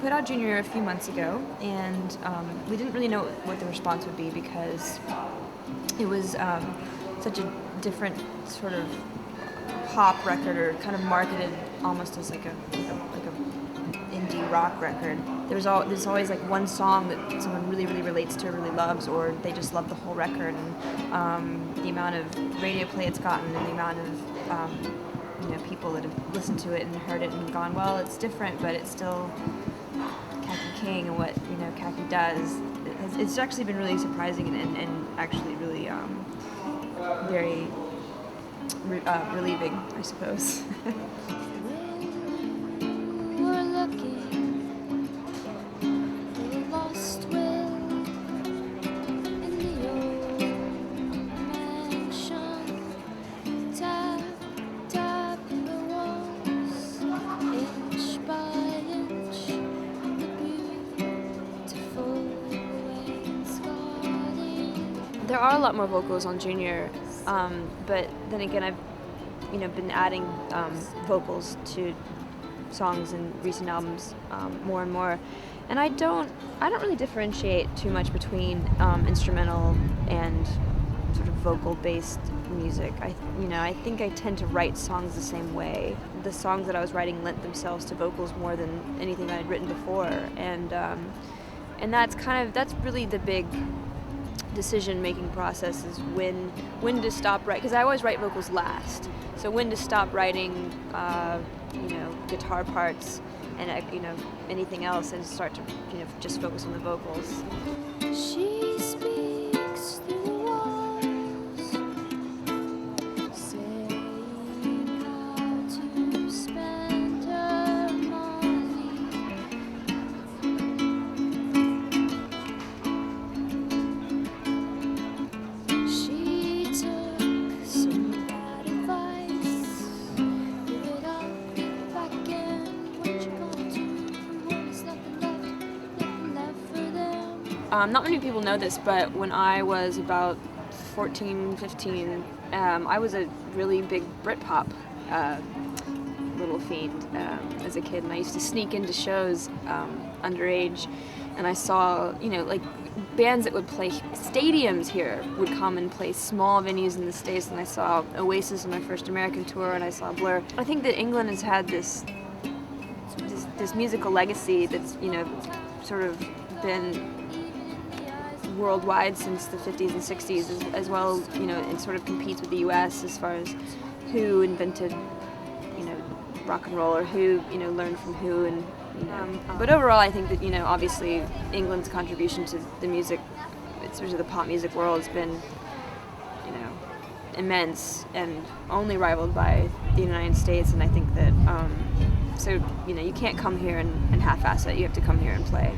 put out Junior a few months ago, and we didn't really know what the response would be because it was such a different sort of pop record, or kind of marketed almost as like a indie rock record. There's always like one song that someone really relates to, really loves, or they just love the whole record. And the amount of radio play it's gotten, and the amount of people that have listened to it and heard it and gone, well, it's different, but it's still Kaki King and what Kaki does. It's actually been really surprising and actually really very relieving, I suppose. We're looking for the lost will in the old mansion. Tap, tap the walls, inch by inch, the beautiful wainscoting. There are a lot more vocals on Junior, but then again, I've been adding vocals to songs in recent albums more and more, and I don't really differentiate too much between instrumental and sort of vocal-based music. I think I tend to write songs the same way. The songs that I was writing lent themselves to vocals more than anything I'd written before, and that's really the big decision-making process, is when to stop writing, because I always write vocals last. So when to stop writing, guitar parts and anything else, and start to just focus on the vocals. She speaks through the walls, saying how to spend her money. She took some bad advice. Give it up, get back in. What you gonna do when there's nothing left for them? Not many people know this, but when I was about 14, 15, I was a really big Britpop little fiend as a kid, and I used to sneak into shows underage, and I saw, like bands that would play stadiums here would come and play small venues in the States, and I saw Oasis on my first American tour, and I saw Blur. I think that England has had this musical legacy that's, sort of been worldwide since the 50s and 60s, as well, it sort of competes with the US as far as who invented, rock and roll, or who, learned from who, and, but overall I think that, obviously England's contribution to the music, especially the pop music world, has been, immense and only rivaled by the United States, and I think that, so, you can't come here and half-ass it, you have to come here and play.